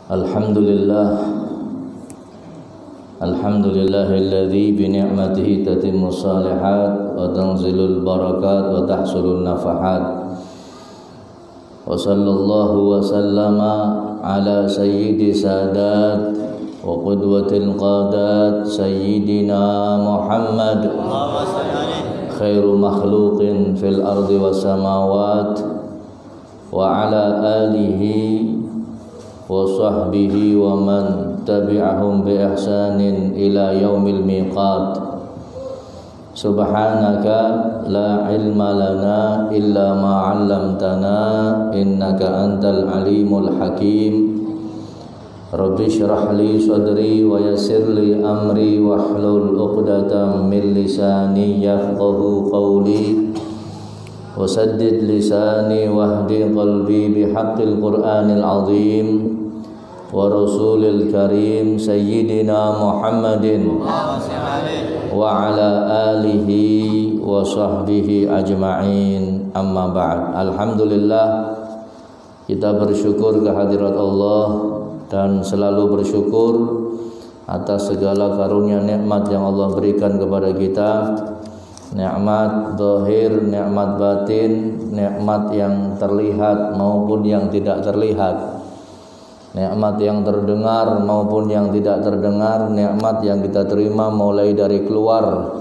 Alhamdulillah Alhamdulillahilladzi bi ni'matihi tatimmu shalihat wa tanzilul barakat wa tahsulun nafahat. Wa sallallahu wa sallama ala sayyidi sadat wa qudwatil qadat sayyidina Muhammad khairu makhluqin fil ardi was samawat wa ala alihi wa sahbihi wa man tabi'ahum bi ihsanin ila yaumil miqat. Subhanaka la ilma lana illa ma 'allamtana innaka antal alimul hakim. Rabbi shrah li sadri wa yassir li amri wahlul 'uqdatam min lisani yafqahu qawli wa saddid lisani wahdi qalbi bihaqqil qur'anil azim wa rasulil karim sayyidina Muhammadin wa ala alihi wa sahbihi ajma'in, amma ba'd. Alhamdulillah, kita bersyukur kehadirat Allah dan selalu bersyukur atas segala karunia nikmat yang Allah berikan kepada kita. Nikmat zahir, nikmat batin, nikmat yang terlihat maupun yang tidak terlihat, nikmat yang terdengar maupun yang tidak terdengar, nikmat yang kita terima mulai dari keluar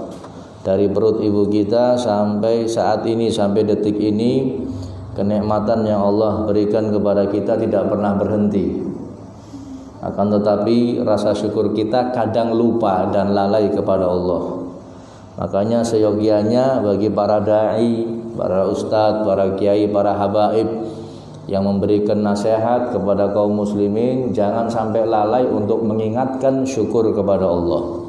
dari perut ibu kita sampai saat ini, sampai detik ini. Kenikmatan yang Allah berikan kepada kita tidak pernah berhenti. Akan tetapi rasa syukur kita kadang lupa dan lalai kepada Allah. Makanya seyogianya bagi para da'i, para ustadz, para kiai, para habaib yang memberikan nasihat kepada kaum muslimin, jangan sampai lalai untuk mengingatkan syukur kepada Allah.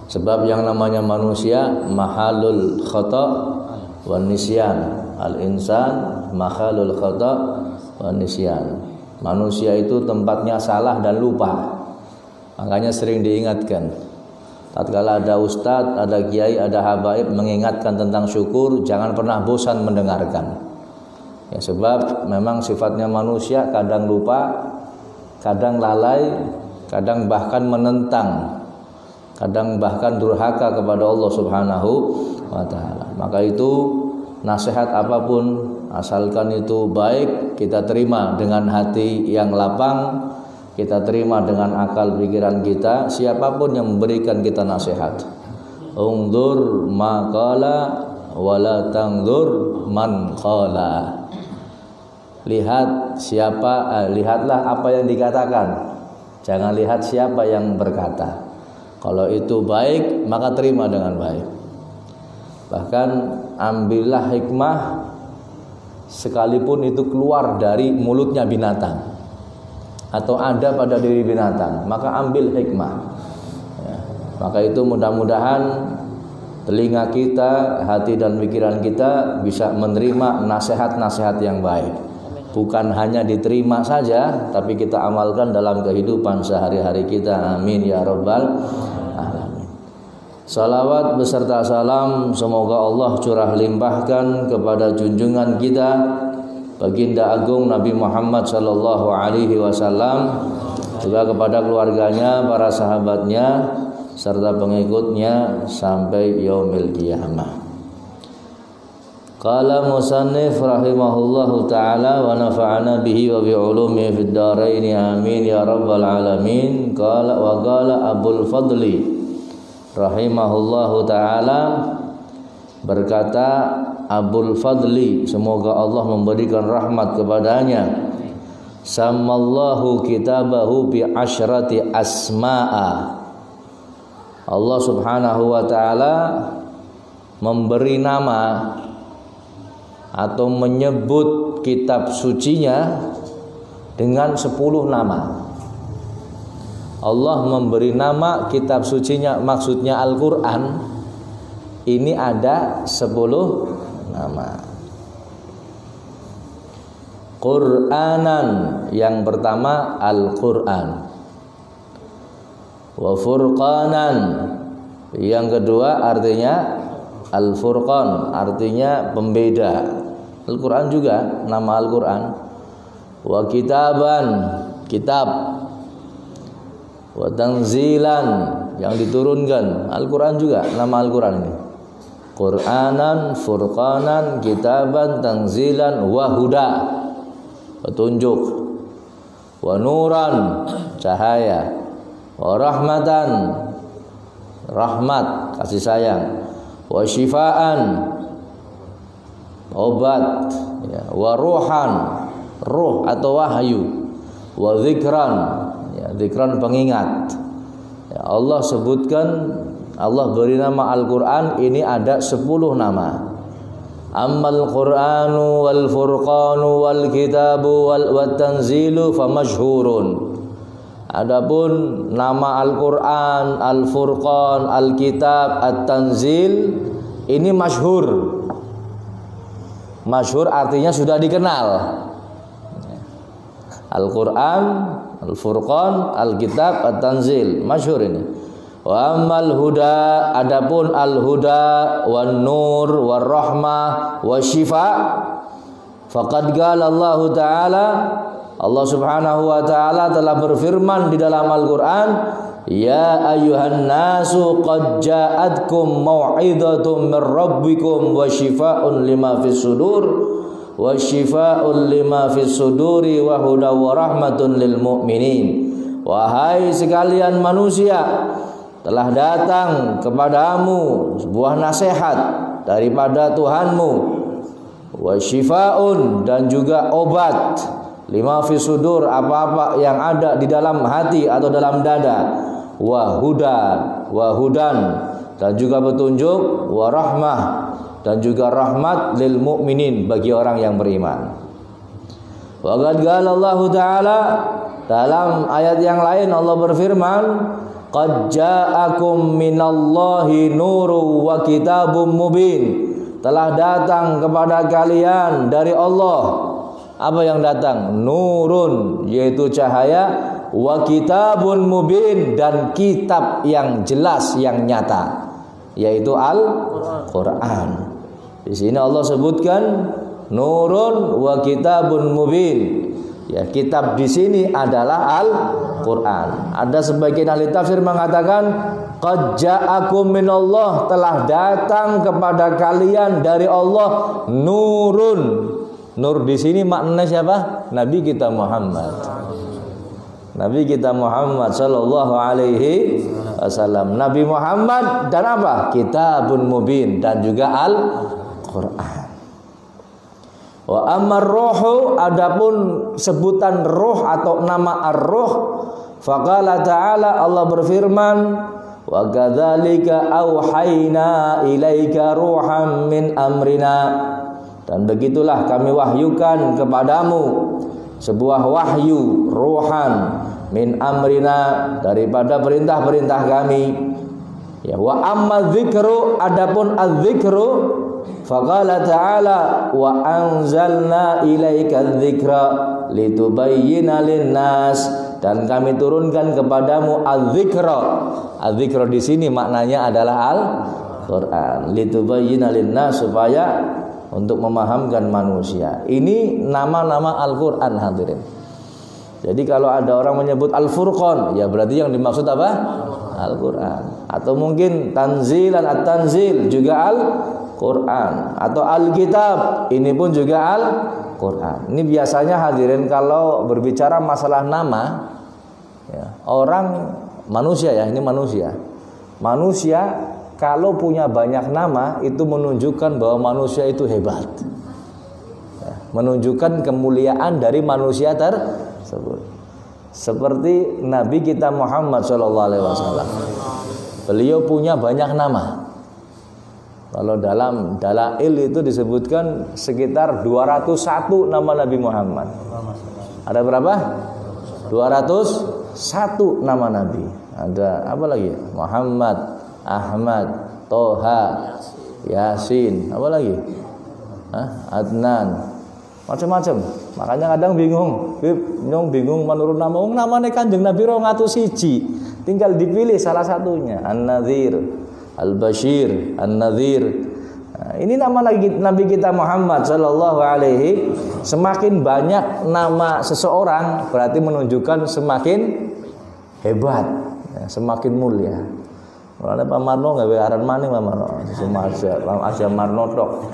Sebab yang namanya manusia mahalul khata' wa nisyan. Al-insan mahalul khata' wa nisyan. Manusia itu tempatnya salah dan lupa. Makanya sering diingatkan. Tatkala ada ustadz, ada kiai, ada habaib mengingatkan tentang syukur, jangan pernah bosan mendengarkan. Ya, sebab memang sifatnya manusia kadang lupa, kadang lalai, kadang bahkan menentang, kadang bahkan durhaka kepada Allah Subhanahu wa ta'ala. Maka itu nasihat apapun, asalkan itu baik, kita terima dengan hati yang lapang, kita terima dengan akal pikiran kita, siapapun yang memberikan kita nasihat. Ungdur ma qala wala tangdur man qala. Lihatlah apa yang dikatakan, jangan lihat siapa yang berkata. Kalau itu baik, maka terima dengan baik. Bahkan ambillah hikmah sekalipun itu keluar dari mulutnya binatang atau ada pada diri binatang, maka ambil hikmah ya. Maka itu mudah-mudahan telinga kita, hati dan pikiran kita bisa menerima nasihat-nasihat yang baik. Bukan hanya diterima saja, tapi kita amalkan dalam kehidupan sehari-hari kita. Amin ya rabbal alamin. Salawat beserta salam semoga Allah curah limpahkan kepada junjungan kita Baginda Agung Nabi Muhammad sallallahu alaihi wasallam, juga kepada keluarganya, para sahabatnya serta pengikutnya sampai yaumil qiyamah. Qala musannif rahimahullahu ta'ala wa nafa'ana bihi wa bi ulumihi fid dharain amin ya rabbal alamin. Qala wa qala Abul Fadli rahimahullahu ta'ala, berkata Abul Fadli, semoga Allah memberikan rahmat kepadanya, sammallahu kitabahu bi asyrati asma'a. Allah Subhanahu wa ta'ala memberi nama atau menyebut kitab sucinya dengan 10 nama. Allah memberi nama kitab sucinya, maksudnya Al-Quran ini ada 10 nama. Qur'anan, yang pertama Al-Quran. Wa furqanan, yang kedua artinya Al-Furqan, artinya pembeda. Al-Quran juga nama Al-Quran. Wa kitaban, kitab. Wa tanzilan, yang diturunkan. Al-Quran juga, nama Al-Quran ini. Qur'anan, furqanan, kitaban, tanzilan, wa huda, petunjuk. Wa nuran, cahaya. Wa rahmatan, rahmat, kasih sayang. Wa syifaan, obat, ya. Wa ruhan, ruh atau wahyu. Wa zikran, ya, zikran pengingat. Ya, Allah sebutkan, Allah beri nama Al-Quran ini ada 10 nama. Ammal Qur'anu wal furqanu wal kitabu wal tanzilu famashhurun. Adapun nama Al-Quran, Al-Furqan, Al-Kitab, At-Tanzil ini masyhur. Masyhur artinya sudah dikenal. Al-Quran, Al-Furqan, Al-Kitab, At-Tanzil, masyhur ini. Wa ammal huda, adapun al-huda wan nur war rahmah wasyifa, faqad qala Allah Ta'ala, Allah Subhanahu wa taala telah berfirman di dalam Al-Qur'an, ya ayyuhan nasu qad ja'atkum mau'izatum mir rabbikum wa syifaa'un lima fis sudur wa syifaa'un lima fis suduri wa huda wa rahmatun lil mu'minin. Wahai sekalian manusia, telah datang kepadamu sebuah nasihat daripada Tuhanmu, wa syifaa'un, dan juga obat, lima fi sudur, apa-apa yang ada di dalam hati atau dalam dada, wa hudan, dan juga petunjuk, wa rahmah, dan juga rahmat lil mu'minin, bagi orang yang beriman. Wa qad qala Allah Ta'ala, dalam ayat yang lain Allah berfirman, qad ja'akum minallahi nuru wa kitabum mubin, telah datang kepada kalian dari Allah. Apa yang datang? Nurun, yaitu cahaya, wa kitabun mubin, dan kitab yang jelas, yang nyata, yaitu Al-Quran. Di sini Allah sebutkan nurun wa kitabun mubin. Ya, kitab di sini adalah Al-Quran. Ada sebagian ahli tafsir mengatakan qad ja'akum minallah, telah datang kepada kalian dari Allah nurun. Nur di sini maknanya siapa? Nabi kita Muhammad. Nabi kita Muhammad sallallahu alaihi wasallam. Nabi Muhammad dan apa? Kitabun mubin, dan juga Al-Qur'an. Wa ammar ruhu, adapun sebutan ruh atau nama ar-ruh, faqala ta'ala, Allah berfirman, wa kadzalika auhayna ilaika ruham min amrina, dan begitulah kami wahyukan kepadamu sebuah wahyu, ruhan, min amrina, daripada perintah-perintah kami. Ya, wa amma dzikru, adapun az-dzikru, faqala ta'ala, wa anzalna ilaika dzikra litubayyina linnas, dan kami turunkan kepadamu az-dzikra. Az-dzikra di sini maknanya adalah Al-Qur'an, litubayyina linnas, supaya untuk memahamkan manusia. Ini nama-nama Al-Quran, hadirin. Jadi kalau ada orang menyebut Al-Furqan, ya berarti yang dimaksud apa? Al-Quran. Atau mungkin Tanzilan, At-Tanzil juga Al-Quran. Atau Al-Kitab, ini pun juga Al-Quran. Ini biasanya hadirin kalau berbicara masalah nama, ya, orang manusia, ya ini manusia. Manusia kalau punya banyak nama itu menunjukkan bahwa manusia itu hebat, ya, menunjukkan kemuliaan dari manusia tersebut. Seperti Nabi kita Muhammad SAW, beliau punya banyak nama. Kalau dalam dalail itu disebutkan sekitar 201 nama Nabi Muhammad. Ada berapa? 201 nama Nabi. Ada apa lagi? Muhammad, Ahmad, Toha, Yasin, apa lagi? Adnan, macam-macam. Makanya kadang bingung menurut nama. Namanya Kanjeng Nabi 201, tinggal dipilih salah satunya. An-Nadhir, Al-Bashir, An-Nadhir, Nah, ini nama Nabi kita Muhammad sallallahu alaihi. Semakin banyak nama seseorang berarti menunjukkan semakin hebat, ya, semakin mulia. Mulane Pak Marno gawe aran maning Pak Marno. Aja Marno tok.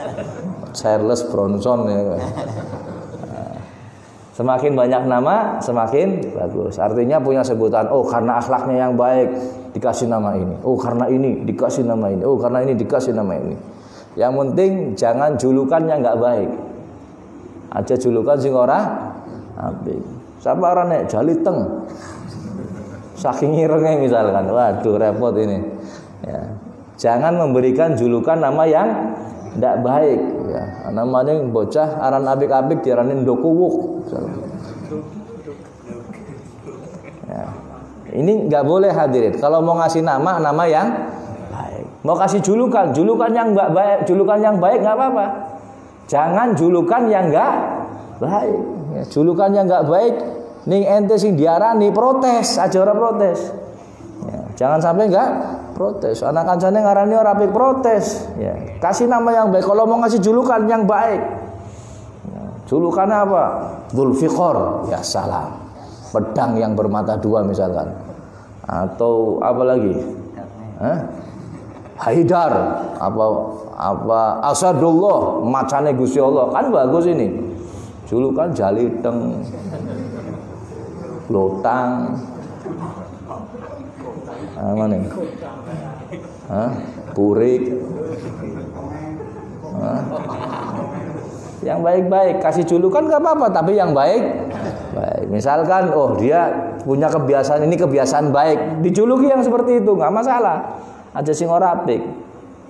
Charles Bronson ya. Semakin banyak nama semakin bagus. Artinya punya sebutan. Oh, karena akhlaknya yang baik dikasih nama ini. Oh, karena ini dikasih nama ini. Oh, karena ini dikasih nama ini. Yang penting jangan julukannya enggak baik. Aja julukan sing ora apik. Sapa arane Jaliteng. Saking irenge misalkan. Waduh, repot ini. Ya. Jangan memberikan julukan nama yang tidak baik, ya. Namanya bocah aran abik-abik diarani Ndokuwuk. Ya. Ini nggak boleh hadirin. Kalau mau ngasih nama yang baik. Mau kasih julukan yang nggak baik, julukan yang baik nggak apa-apa. Jangan julukan yang nggak baik. Ya, julukan yang nggak baik, ning ente sing diarani protes, aja ora protes. Ya, jangan sampai nggak protes. Anak kancane ngarani ora apik protes. Ya, kasih nama yang baik. Kalau mau ngasih julukan yang baik. Ya, julukannya apa? Dzulfiqar, ya salam. Pedang yang bermata dua misalkan. Atau apa lagi? Haidar, apa Asadullah, macane Gusti Allah. Kan bagus ini. Julukan Jaliteng, Lotang. Mana nih? Purik. Yang baik-baik, kasih julukan gak apa-apa, tapi yang baik. Misalkan, oh dia punya kebiasaan ini, kebiasaan baik, dijuluki yang seperti itu nggak masalah. Aja sing ora apik.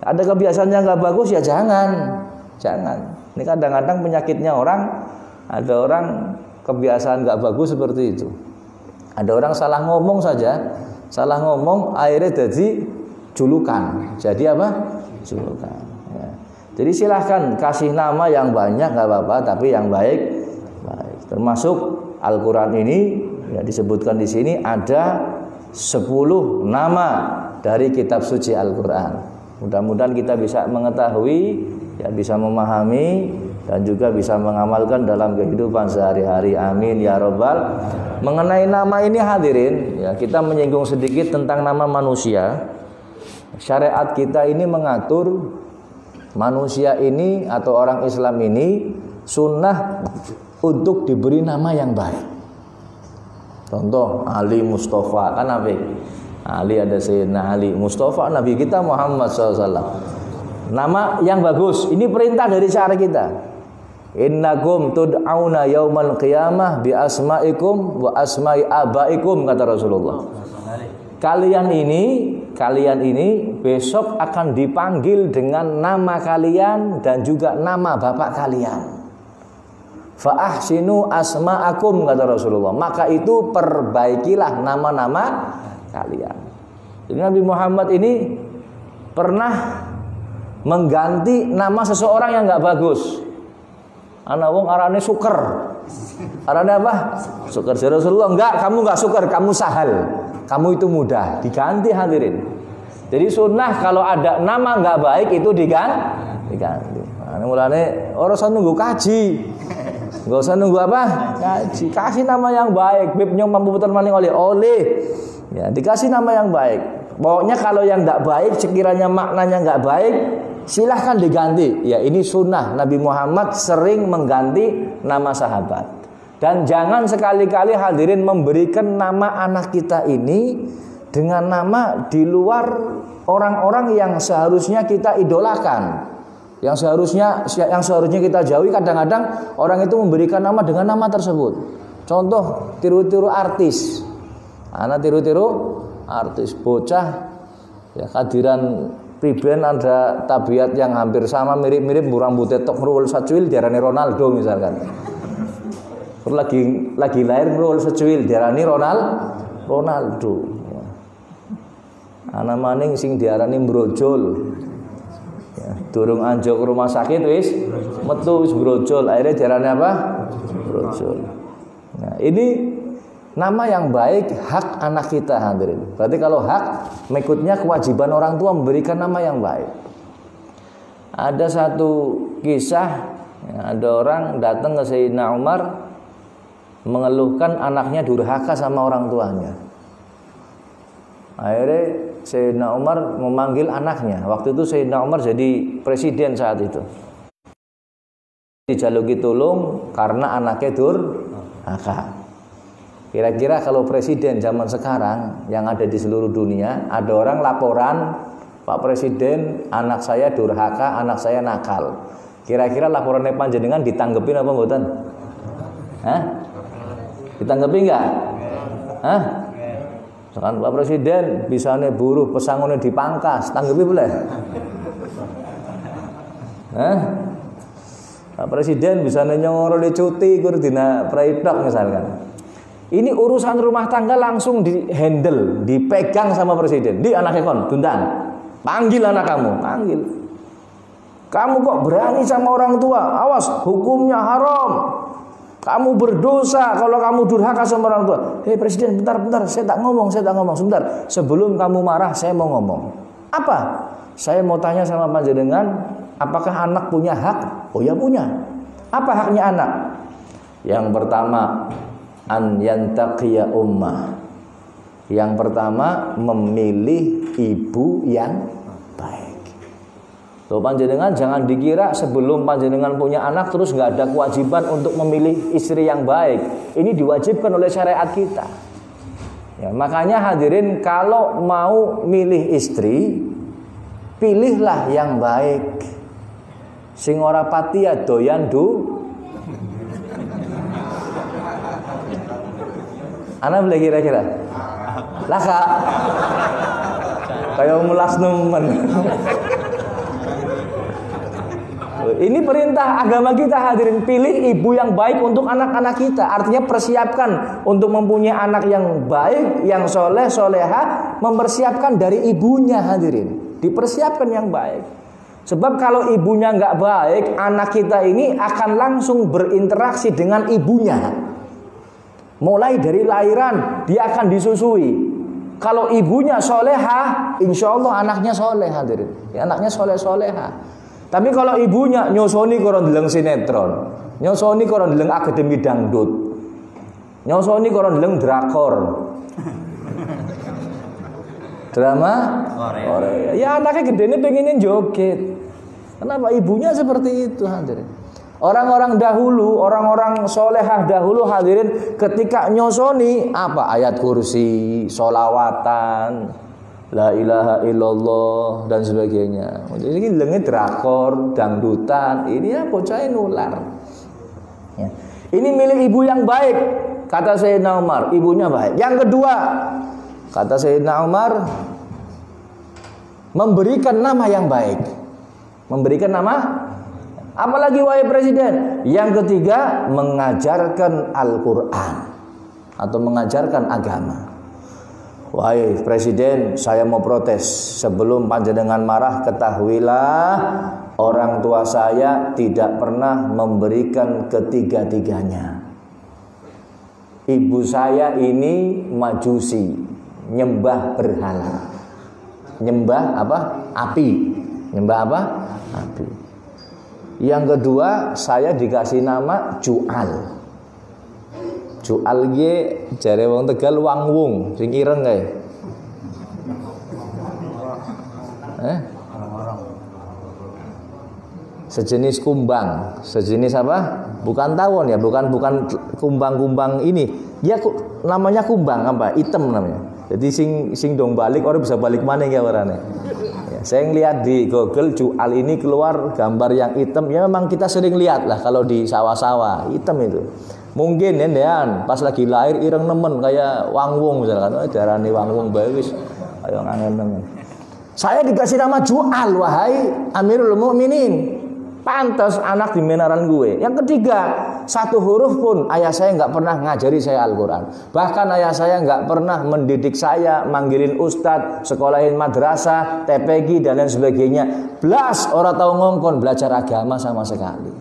Ada kebiasaan yang nggak bagus ya jangan. Ini kadang-kadang penyakitnya orang, ada orang kebiasaan nggak bagus seperti itu. Ada orang salah ngomong saja. Salah ngomong akhirnya jadi julukan. Jadi apa? Julukan. Ya. Jadi silahkan kasih nama yang banyak nggak apa-apa, tapi yang baik. Termasuk Al-Quran ini ya, disebutkan di sini ada 10 nama dari kitab suci Al-Quran. Mudah-mudahan kita bisa mengetahui, ya, bisa memahami dan juga bisa mengamalkan dalam kehidupan sehari-hari. Amin ya robbal. Mengenai nama ini hadirin, ya, kita menyinggung sedikit tentang nama manusia. Syariat kita ini mengatur manusia ini atau orang Islam ini sunnah untuk diberi nama yang baik. Contoh Ali Mustafa, kan Nabi Ali, ada Sayyidina Ali Mustafa, Nabi kita Muhammad SAW. Nama yang bagus. Ini perintah dari syariat kita. Innakum tud'auna yaumal qiyamah bi asma'ikum wa asma'i abaikum, kata Rasulullah. Kalian ini besok akan dipanggil dengan nama kalian dan juga nama bapak kalian. Fa ahsinu asma'akum, kata Rasulullah. Maka itu perbaikilah nama-nama kalian. Jadi Nabi Muhammad ini pernah mengganti nama seseorang yang enggak bagus. Ana wong arane Suker. Arane apa? Suker. Rasulullah, enggak, kamu enggak Suker, kamu Sahal. Kamu itu mudah. Diganti hadirin. Jadi sunnah kalau ada nama enggak baik itu diganti. Nah, mulane ora usah nunggu kaji. Enggak usah nunggu apa? Kaji. Kasih nama yang baik. Bib nyong mampu putar maning oleh. Ya, dikasih nama yang baik. Pokoknya kalau yang enggak baik, sekiranya maknanya enggak baik, silahkan diganti. Ya, ini sunnah. Nabi Muhammad sering mengganti nama sahabat. Dan jangan sekali-kali hadirin memberikan nama anak kita ini dengan nama di luar orang-orang yang seharusnya kita idolakan. Yang seharusnya kita jauhi. Kadang-kadang orang itu memberikan nama dengan nama tersebut. Contoh, tiru-tiru artis. Anak tiru-tiru artis, bocah ya, kehadiran priben ada tabiat yang hampir sama, mirip-mirip, rambutnya tok ngrul sacuil diarani Ronaldo misalkan. Terus lagi lahir ngrul sacuil diarani Ronaldo. Ya. Ana maning sing diarani brojol. Ya, durung anjok rumah sakit wis metu wis brojol, akhirnya diarani apa? Brojol. Nah, ini nama yang baik hak anak kita hadirin. Berarti kalau hak, mengikutnya kewajiban orang tua memberikan nama yang baik. Ada satu kisah, ada orang datang ke Sayyidina Umar mengeluhkan anaknya durhaka sama orang tuanya. Akhirnya Sayyidina Umar memanggil anaknya. Waktu itu Sayyidina Umar jadi presiden saat itu. Dijaluki tolong karena anaknya durhaka. Kira-kira kalau presiden zaman sekarang yang ada di seluruh dunia, ada orang laporan, Pak Presiden, anak saya durhaka, anak saya nakal. Kira-kira laporannya panjenengan ditanggepin apa mboten? Hah? Ditanggepi enggak? Hah? Misalkan Pak Presiden bisane buruh pesangonnya dipangkas, tanggepi boleh? Hah? Pak Presiden bisane nyongorone cuti kur dina praidok misalkan. Ini urusan rumah tangga langsung di-handle, dipegang sama Presiden. Di anaknya kon, tundang. Panggil anak kamu, panggil. Kamu kok berani sama orang tua? Awas, hukumnya haram. Kamu berdosa kalau kamu durhaka sama orang tua. Hei Presiden, bentar, saya tak ngomong. Sebentar, sebelum kamu marah, saya mau ngomong. Apa? Saya mau tanya sama panjenengan, apakah anak punya hak? Oh ya punya. Apa haknya anak? Yang pertama, an yantaqiya ummah. Yang pertama, memilih ibu yang baik. Loh, panjenengan jangan dikira sebelum panjenengan punya anak terus nggak ada kewajiban untuk memilih istri yang baik. Ini diwajibkan oleh syariat kita. Ya, makanya hadirin kalau mau milih istri, pilihlah yang baik. Sing ora pati ya doyan Ana boleh kira-kira? Lah Kak. Kayak mulas nemen. Ini perintah agama kita hadirin, pilih ibu yang baik untuk anak-anak kita. Artinya persiapkan untuk mempunyai anak yang baik, yang soleh, soleha, mempersiapkan dari ibunya hadirin. Dipersiapkan yang baik. Sebab kalau ibunya nggak baik, anak kita ini akan langsung berinteraksi dengan ibunya. Mulai dari lahiran dia akan disusui. Kalau ibunya soleha, insya Allah anaknya soleh hadirin. Ya, anaknya soleh-soleha. Tapi kalau ibunya nyosoni koron deleng sinetron, nyosoni koron deleng akademi dangdut, nyosoni koron deleng drakor, drama Korea. Ya anaknya gedene pengennya joget. Kenapa ibunya seperti itu hadirin? Orang-orang dahulu, orang-orang solehah dahulu hadirin, ketika nyosoni apa ayat kursi, solawatan, la ilaha illallah dan sebagainya. Jadi ini lengit drakor, dangdutan, ini ya bocah nular. Ya. Ini milik ibu yang baik, kata Sayyidina Umar, ibunya baik. Yang kedua, kata Sayyidina Umar, memberikan nama yang baik. Memberikan nama, apalagi wahai Presiden. Yang ketiga, mengajarkan Al-Quran atau mengajarkan agama. Wahai Presiden, saya mau protes. Sebelum panjenengan marah, ketahuilah orang tua saya tidak pernah memberikan ketiga-tiganya. Ibu saya ini majusi, nyembah berhala. Nyembah apa? Api. Nyembah apa? Api. Yang kedua, saya dikasih nama Ju'al. Ju'al ye jare wong Tegal wangwung sing ireng kae. Sejenis kumbang, sejenis apa? Bukan tawon ya, bukan kumbang-kumbang ini. Ya namanya kumbang apa? Hitam namanya. Jadi sing dong balik orang bisa balik mana ya warnanya. Ya, saya ngeliat di Google Ju'al ini keluar gambar yang hitam. Ya memang kita sering lihat lah kalau di sawah-sawah hitam itu. Mungkin ya pas lagi lahir ireng nemen kayak wangwung misalkan, darane wangwung bae wis kaya ngangen nemen. Saya dikasih nama Ju'al wahai Amirul Mukminin. Pantas anak di menaran gue. Yang ketiga, satu huruf pun ayah saya nggak pernah ngajari saya Al-Quran. Bahkan ayah saya nggak pernah mendidik saya, manggilin ustadz, sekolahin madrasah, TPG dan lain sebagainya. Belas orang tahu ngongkon belajar agama sama sekali.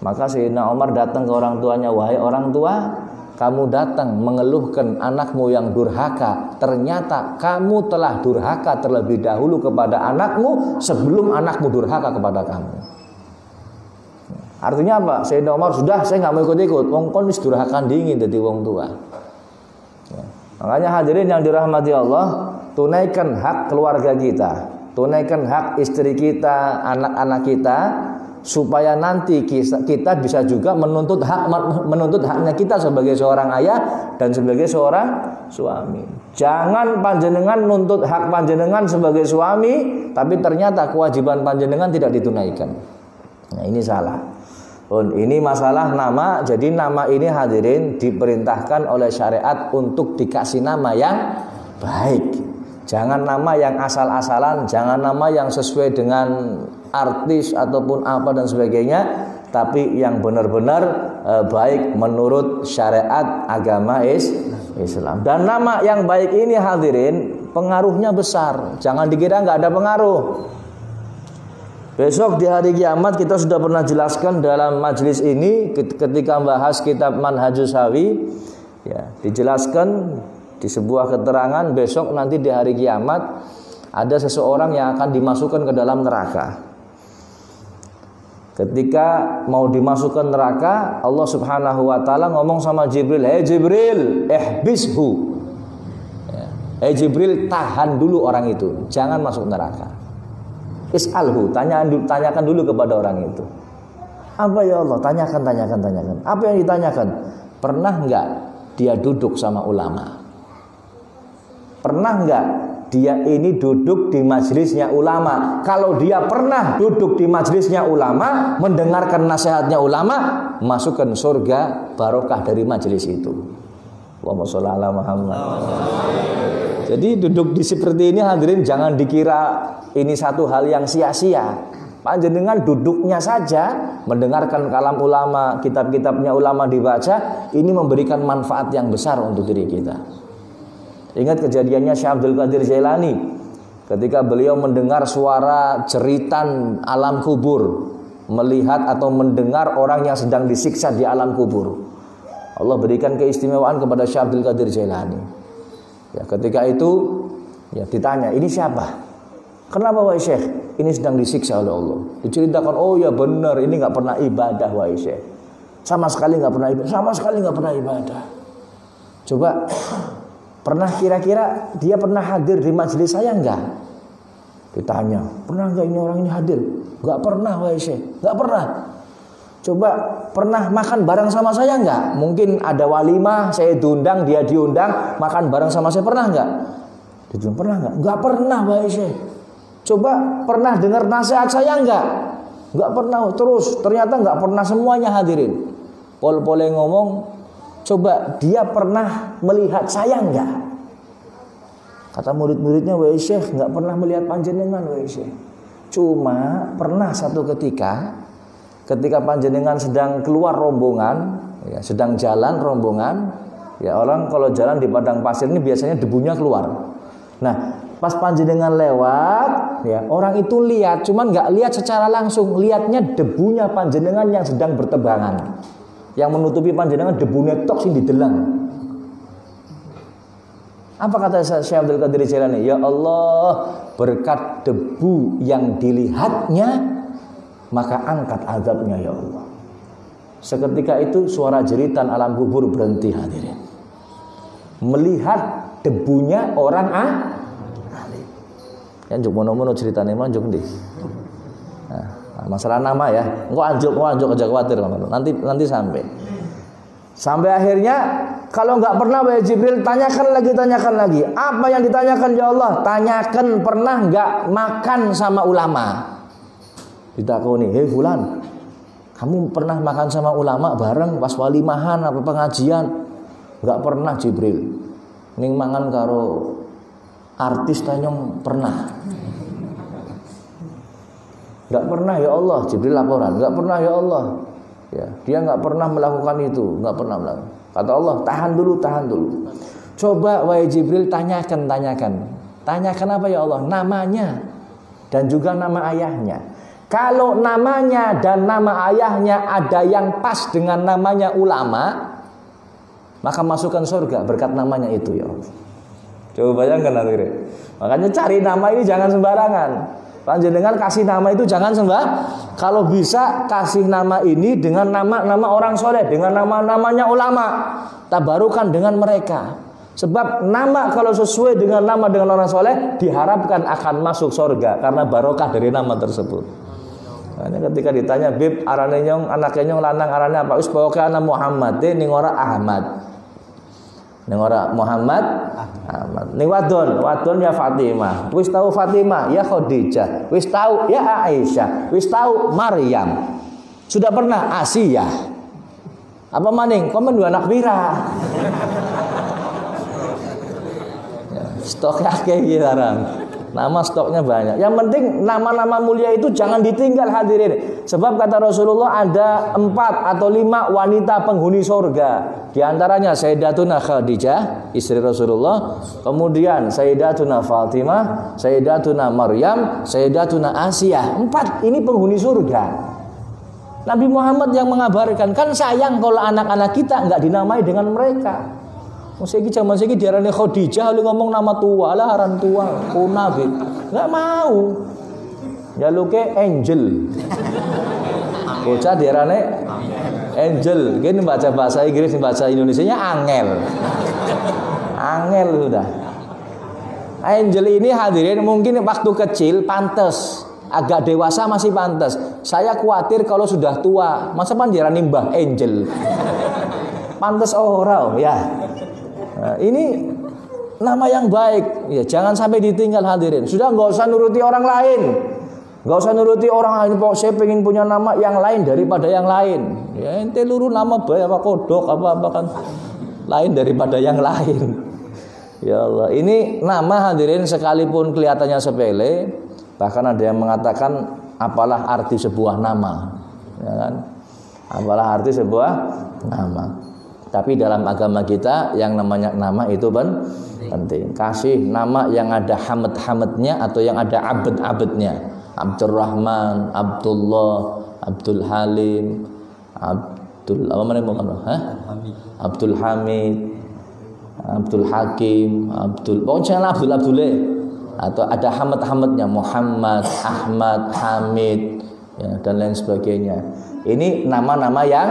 Maka Sayyidina Umar datang ke orang tuanya, wahai orang tua, kamu datang mengeluhkan anakmu yang durhaka, ternyata kamu telah durhaka terlebih dahulu kepada anakmu sebelum anakmu durhaka kepada kamu. Artinya apa? Sayyidina Umar, sudah saya nggak mau ikut-ikut. Wong kon wis durhaka dingin dadi wong tua. Ya. Makanya hadirin yang dirahmati Allah, tunaikan hak keluarga kita, tunaikan hak istri kita, anak-anak kita, supaya nanti kita bisa juga menuntut haknya kita sebagai seorang ayah dan sebagai seorang suami. Jangan panjenengan nuntut hak panjenengan sebagai suami, tapi ternyata kewajiban panjenengan tidak ditunaikan. Nah, ini salah. Ini masalah nama. Jadi nama ini hadirin diperintahkan oleh syariat untuk dikasih nama yang baik. Jangan nama yang asal-asalan, jangan nama yang sesuai dengan artis ataupun apa dan sebagainya, tapi yang benar-benar baik menurut syariat agama Islam. Dan nama yang baik ini hadirin pengaruhnya besar. Jangan dikira nggak ada pengaruh. Besok di hari kiamat kita sudah pernah jelaskan dalam majelis ini ketika membahas kitab Manhajus Sawi, ya, dijelaskan di sebuah keterangan besok nanti di hari kiamat ada seseorang yang akan dimasukkan ke dalam neraka. Ketika mau dimasukkan neraka, Allah Subhanahu wa taala ngomong sama Jibril, "Hei Jibril, ihbishu." Ya. "Hei Jibril, tahan dulu orang itu, jangan masuk neraka." Is'alhu, tanyakan dulu kepada orang itu. Apa ya Allah? Tanyakan. Apa yang ditanyakan? Pernah enggak dia duduk sama ulama? Pernah enggak dia ini duduk di majelisnya ulama? Kalau dia pernah duduk di majelisnya ulama, mendengarkan nasihatnya ulama, masukkan surga barokah dari majelis itu. Allahumma sholli ala Muhammad. Jadi duduk di seperti ini hadirin jangan dikira ini satu hal yang sia-sia. Panjenengan duduknya saja mendengarkan kalam ulama, kitab-kitabnya ulama dibaca, ini memberikan manfaat yang besar untuk diri kita. Ingat kejadiannya Syekh Abdul Qadir Jailani ketika beliau mendengar suara jeritan alam kubur, melihat atau mendengar orang yang sedang disiksa di alam kubur. Allah berikan keistimewaan kepada Syekh Abdul Qadir Jailani. Ya, ketika itu ya ditanya, ini siapa? Kenapa wahai Syekh? Ini sedang disiksa oleh Allah. Diceritakan, oh ya benar, ini nggak pernah ibadah wahai Syekh. Sama sekali nggak pernah ibadah. Coba pernah kira-kira dia pernah hadir di majelis saya nggak? Ditanya, pernah nggak ini orang ini hadir? Nggak pernah wahai Syekh, nggak pernah. Coba pernah makan bareng sama saya nggak? Mungkin ada walimah, saya diundang, dia diundang, makan bareng sama saya, pernah nggak? Dia bilang, pernah nggak? Nggak pernah wahai Syekh. Coba pernah dengar nasihat saya nggak? Nggak pernah. Terus ternyata nggak pernah semuanya hadirin. Pol-pole ngomong, coba dia pernah melihat saya nggak? Kata murid-muridnya, wahai Syekh, nggak pernah melihat panjenengan wahai Syekh. Cuma pernah satu ketika panjenengan sedang keluar rombongan, ya, sedang jalan rombongan, ya orang kalau jalan di padang pasir ini biasanya debunya keluar. Nah, pas panjenengan lewat, ya orang itu lihat, cuman nggak lihat secara langsung, lihatnya debunya panjenengan yang sedang bertebangan, yang menutupi panjenengan debunya tok sing didelang. Apa kata Syekh Abdul Qadir Jailani? Ya Allah, berkat debu yang dilihatnya, maka angkat azabnya ya Allah. Seketika itu suara jeritan alam kubur berhenti hadirin. Melihat debunya orang alim. Yang juk mono-mono ceritanya manjuk ndi. Nah, masalah nama ya. Engko anjuk aja khawatir nanti sampai. Sampai akhirnya kalau nggak pernah wahai Jibril, tanyakan lagi. Apa yang ditanyakan ya Allah? Tanyakan pernah nggak makan sama ulama? Ditakoni, hei fulan, kamu pernah makan sama ulama bareng pas walimahan apa pengajian? Enggak pernah Jibril. Ning mangan karo artis tanyong pernah. Enggak pernah ya Allah, Jibril laporan. Enggak pernah ya Allah. Ya, dia enggak pernah melakukan itu, enggak pernah melakukan. Kata Allah, tahan dulu. Coba wahai Jibril tanyakan. Tanyakan apa ya Allah? Namanya dan juga nama ayahnya. Kalau namanya dan nama ayahnya ada yang pas dengan namanya ulama, maka masukkan surga berkat namanya itu ya Allah. Coba bayangkan hadirin. Makanya cari nama ini jangan sembarangan. Panjenengan kasih nama itu jangan kalau bisa kasih nama ini dengan nama-nama orang soleh, dengan nama-namanya ulama. Tabarukan dengan mereka. Sebab nama kalau sesuai dengan nama dengan orang soleh diharapkan akan masuk surga karena barokah dari nama tersebut. Nah, ketika ditanya Bib arane nyong anake nyong lanang arane apa? Wis pokoke ana Muhammad ning ora Ahmad. Ning ora Muhammad Ahmad. Ning wadon ya Fatimah. Wis tahu Fatimah ya Khadijah. Wis tahu ya Aisyah. Wis tahu Maryam. Sudah pernah Asia. Apa maning? Komen dua anak pira. Stoknya kayak gitu sekarang. Nama stoknya banyak. Yang penting nama-nama mulia itu jangan ditinggal hadirin. Sebab kata Rasulullah ada 4 atau 5 wanita penghuni surga. Di antaranya Sayyidatuna Khadijah, istri Rasulullah. Kemudian Sayyidatuna Fatimah, Sayyidatuna Maryam, Sayyidatuna Asia. 4 ini penghuni surga. Nabi Muhammad yang mengabarkan. Kan sayang kalau anak-anak kita nggak dinamai dengan mereka. Saiki zaman saiki diarani Khadijah lu ngomong nama tua lah aran tua kuna gitu. Enggak mau. Jaluke Angel. Bocah diarani Angel. Gini baca bahasa Inggris, baca Indonesianya Angel. Angel sudah. Angel ini hadirin mungkin waktu kecil pantas, agak dewasa masih pantas. Saya khawatir kalau sudah tua, masa pan diarani Mbah Angel. Pantas orang ya. Nah, ini nama yang baik ya, jangan sampai ditinggal hadirin. Sudah nggak usah nuruti orang lain, nggak usah nuruti orang lain. Pokoknya saya pengen punya nama yang lain daripada yang lain. Ya ente luru nama baik apa kodok apa kan lain daripada yang lain. Ya Allah, ini nama hadirin sekalipun kelihatannya sepele, bahkan ada yang mengatakan apalah arti sebuah nama, ya kan? Apalah arti sebuah nama. Tapi dalam agama kita yang namanya nama itu penting. Kasih nama yang ada hamad-hamadnya atau yang ada abad-abadnya. Abdurrahman, Abdullah, Abdul Halim, Abdul apa namanya bukan? Abdul Hamid, Abdul Hakim, pokoknya Abdul atau ada hamad-hamadnya Muhammad, Ahmad, Hamid ya, dan lain sebagainya. Ini nama-nama yang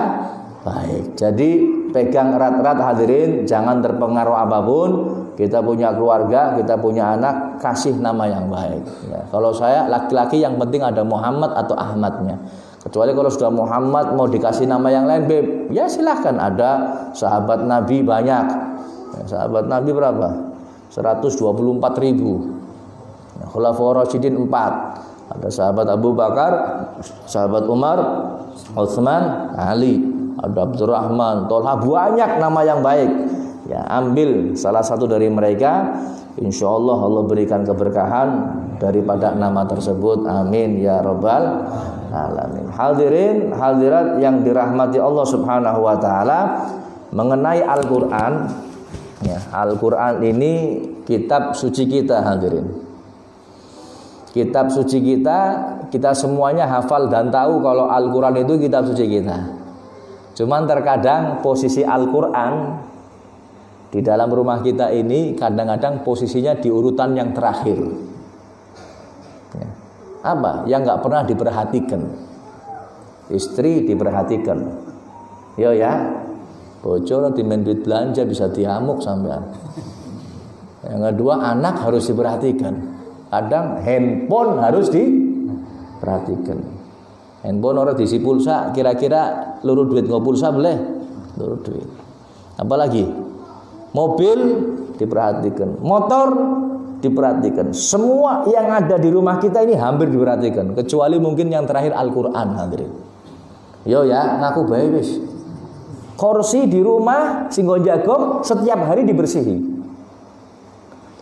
baik. Jadi pegang erat-erat hadirin, jangan terpengaruh apapun. Kita punya keluarga, kita punya anak, kasih nama yang baik. Ya, kalau saya laki-laki yang penting ada Muhammad atau Ahmadnya. Kecuali kalau sudah Muhammad mau dikasih nama yang lain, Beb, ya silahkan. Ada sahabat Nabi banyak. Ya, sahabat Nabi berapa? 124.000. Ya, Khulafaur Rasyidin 4. Ada sahabat Abu Bakar, sahabat Umar, Utsman, Ali. Ada Abdurrahman, Tolha, banyak nama yang baik. Ya, ambil salah satu dari mereka, insya Allah Allah berikan keberkahan daripada nama tersebut. Amin ya rabbal alamin. Hadirin, hadirat yang dirahmati Allah Subhanahu wa taala, mengenai Al-Qur'an. Ya, Al-Qur'an ini kitab suci kita hadirin. Kitab suci kita semuanya hafal dan tahu kalau Al-Qur'an itu kitab suci kita. Cuman terkadang posisi Al-Quran di dalam rumah kita ini kadang-kadang posisinya di urutan yang terakhir. Ya. Apa? Yang nggak pernah diperhatikan. Istri diperhatikan. Yo ya, bocor di duit belanja bisa diamuk sampean. Yang kedua anak harus diperhatikan. Kadang handphone harus diperhatikan. Handphone orang diisi pulsa, kira-kira luru duit nggak pulsa boleh, luru duit. Apalagi mobil diperhatikan, motor diperhatikan. Semua yang ada di rumah kita ini hampir diperhatikan, kecuali mungkin yang terakhir Al-Quran hadirin. Yo ya, ngaku baik wis. Kursi di rumah singgo jagong setiap hari dibersihi.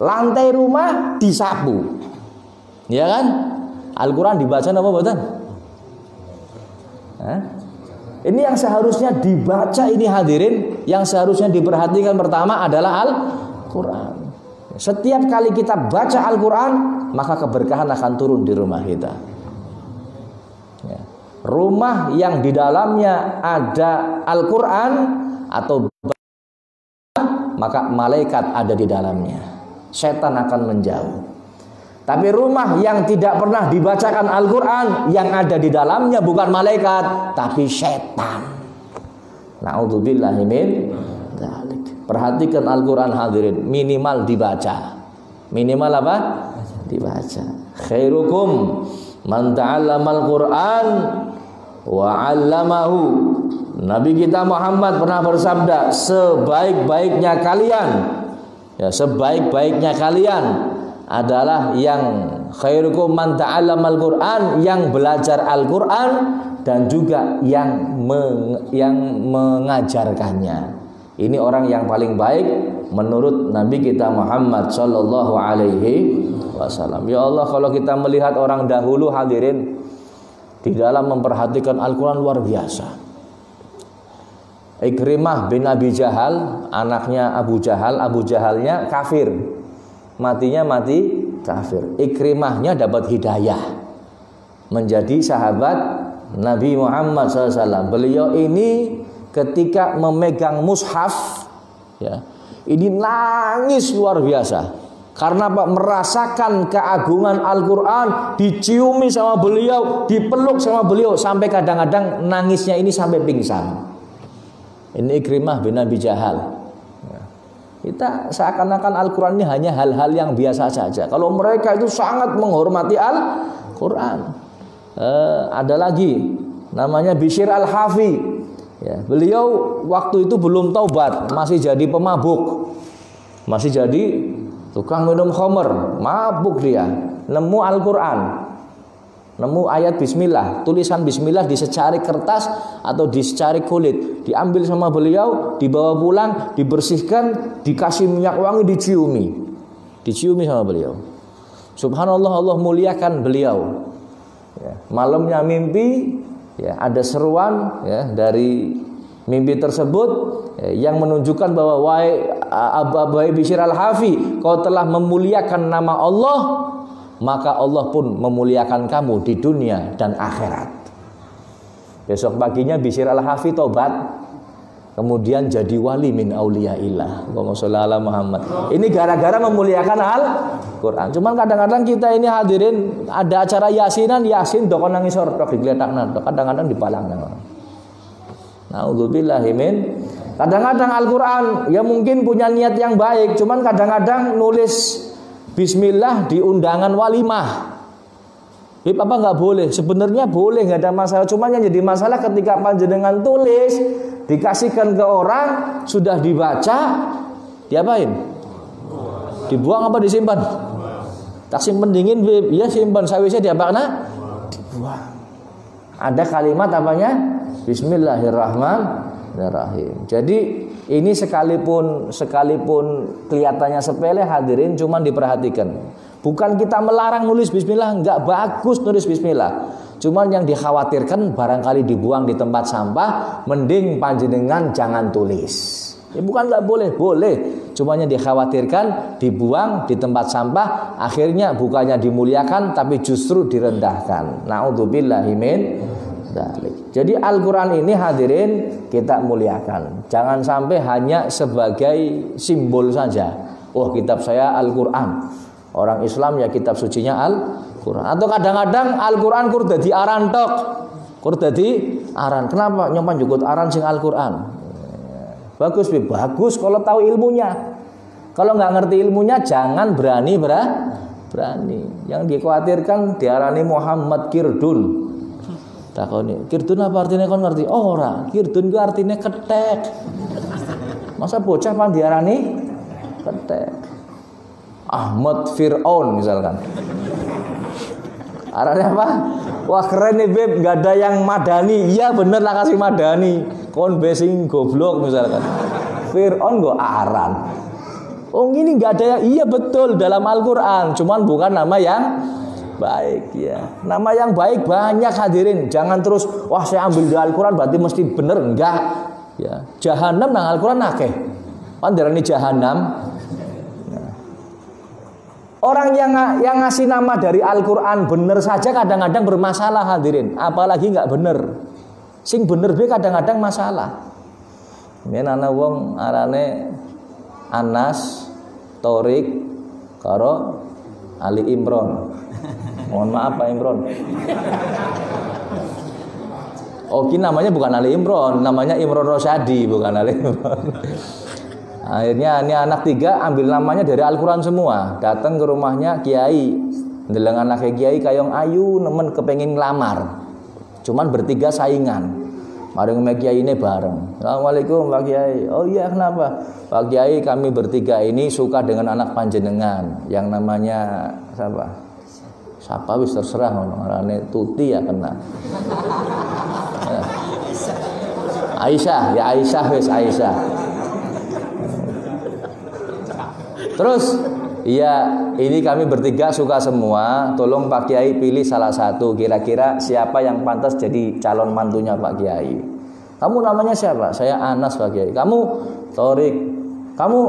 Lantai rumah disapu. Ya kan? Al-Quran dibaca apa mboten? Ini yang seharusnya dibaca ini hadirin, yang seharusnya diperhatikan pertama adalah Al-Quran. Setiap kali kita baca Al-Quran, maka keberkahan akan turun di rumah kita. Ya. Rumah yang di dalamnya ada Al-Quran atau maka malaikat ada di dalamnya. Setan akan menjauh. Tapi rumah yang tidak pernah dibacakan Al-Quran, yang ada di dalamnya bukan malaikat, tapi setan. Na'udzubillahi min dzalik. Perhatikan Al-Quran hadirin, minimal dibaca. Minimal apa? Dibaca. Khairukum man ta'allamal Quran wa 'allamahu. Nabi kita Muhammad pernah bersabda, sebaik-baiknya kalian, ya, sebaik-baiknya kalian adalah yang khairukum man ta'allamal Quran, yang belajar Al-Quran dan juga yang mengajarkannya. Ini orang yang paling baik menurut Nabi kita Muhammad sallallahu alaihi wasallam. Ya Allah, kalau kita melihat orang dahulu hadirin di dalam memperhatikan Al-Quran luar biasa. Ikrimah bin Abi Jahal, anaknya Abu Jahal, Abu Jahalnya kafir, matinya mati kafir. Ikrimahnya dapat hidayah menjadi sahabat Nabi Muhammad SAW. Beliau ini ketika memegang mushaf, ya, ini nangis luar biasa. Karena Pak merasakan keagungan Al-Quran, diciumi sama beliau, dipeluk sama beliau, sampai kadang-kadang nangisnya ini sampai pingsan. Ini Ikrimah bin Abi Jahal. Kita seakan-akan Al-Quran ini hanya hal-hal yang biasa saja. Kalau mereka itu sangat menghormati Al-Quran. Ada lagi namanya Bishr Al-Hafi, ya, beliau waktu itu belum taubat, masih jadi pemabuk, masih jadi tukang minum khamr, mabuk dia. Nemu Al-Quran, nemu ayat bismillah, tulisan bismillah di secari kertas atau di secari kulit, diambil sama beliau, dibawa pulang, dibersihkan, dikasih minyak wangi, diciumi sama beliau. Subhanallah, Allah muliakan beliau. Ya, malamnya mimpi, ya, ada seruan, ya, dari mimpi tersebut, ya, yang menunjukkan bahwa wahai Bishr Al-Hafi, kau telah memuliakan nama Allah, maka Allah pun memuliakan kamu di dunia dan akhirat. Besok paginya Bishr Al-Hafi tobat, kemudian jadi wali min auliyaillah. Allahumma sholli ala Muhammad. Ini gara-gara memuliakan Al-Quran. Cuman kadang-kadang kita ini hadirin ada acara yasinan, yasin dokon nangis ordok digletakna, kadang-kadang dipalangna. Nauzubillahi min. Kadang-kadang Al-Quran ya mungkin punya niat yang baik, cuman kadang-kadang nulis bismillah di undangan walimah. Apa nggak boleh? Sebenarnya boleh, nggak ada masalah. Cuman yang jadi masalah ketika panjenengan tulis, dikasihkan ke orang, sudah dibaca, diapain? Dibuang apa disimpan? Tak simpen dingin, ya simpan. Sawisnya diapakan? Dibuang. Ada kalimat apanya? Bismillahirrahmanirrahim. Jadi ini sekalipun kelihatannya sepele hadirin, cuman diperhatikan. Bukan kita melarang nulis bismillah, enggak bagus nulis bismillah. Cuman yang dikhawatirkan barangkali dibuang di tempat sampah, mending panjenengan jangan tulis. Ya bukan enggak boleh, boleh. Cuman yang dikhawatirkan dibuang di tempat sampah, akhirnya bukannya dimuliakan tapi justru direndahkan. Na'udzubillahi min dzalik. Jadi Al-Quran ini hadirin kita muliakan. Jangan sampai hanya sebagai simbol saja. Oh, kitab saya Al-Quran. Orang Islam ya kitab sucinya Al-Quran. Atau kadang-kadang Al-Quran kur dadi aran tok. Kur dadi aran. Kenapa nyompan jukut aran sing Al-Quran? Bagus, bagus kalau tahu ilmunya. Kalau nggak ngerti ilmunya jangan berani. Yang dikhawatirkan diarani Muhammad Kirdun. Takoni, Kirdun apa artinya kon ngerti? Oh, ora. Kirdun itu artinya ketek. Masa bocah pan diarani ketek? Ahmad Fir'aun misalkan. Arahnya apa? Wah keren nih beb, gak ada yang madani. Iya bener lah kasih madani. Kon besing goblok misalkan. Fir'aun go aran. Oh ini gak ada yang, iya betul dalam Al-Quran. Cuman bukan nama yang baik ya. Nama yang baik banyak hadirin. Jangan terus wah saya ambil dari Al-Quran berarti mesti bener. Enggak ya. Jahanam nang Al-Quran akeh. Kan darani jahanam. Orang yang ngasih nama dari Al-Quran bener saja kadang-kadang bermasalah hadirin. Apalagi nggak bener. Sing bener be kadang-kadang masalah. Ini anak wong arane Anas, Torik, karo Ali Imron. Mohon maaf Pak Imron. Oke, namanya bukan Ali Imron, namanya Imron Rosyadi, bukan Ali Imron. Akhirnya ini anak 3 ambil namanya dari Al-Quran semua. Datang ke rumahnya Kiai, ndeleng anaknya Kiai kayong ayu nemen kepengin ngelamar. Cuman bertiga saingan. Mari sama Kiai ini bareng. Assalamualaikum Pak Kiai. Oh iya, kenapa? Pak Kiai, kami bertiga ini suka dengan anak panjenengan yang namanya siapa? Siapa wis terserah orangnya Tuti ya kena. Aisyah, ya Aisyah wis Aisyah. Terus ya ini kami bertiga suka semua. Tolong Pak Kiai pilih salah satu. Kira-kira siapa yang pantas jadi calon mantunya Pak Kiai? Kamu namanya siapa? Saya Anas Pak Kiai. Kamu Torik. Kamu?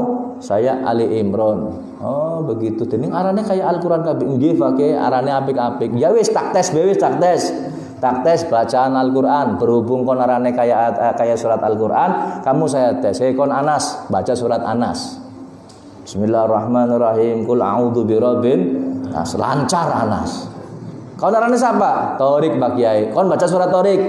Saya Ali Imron. Oh begitu. Ini arane kayak Al-Quran kabeh. Nggih Pak Kiai, arane apik-apik. Ya wis tak tes, tak tes bacaan Al-Quran. Berhubung kon arane kayak surat Al-Quran, kamu saya tes. Saya kon Anas, baca surat Anas. Bismillahirrahmanirrahim. Qul a'udzu birabbin nas. Lancar Anas. Kau narane siapa? Torik Pak Kiai. Kau baca surat Torik.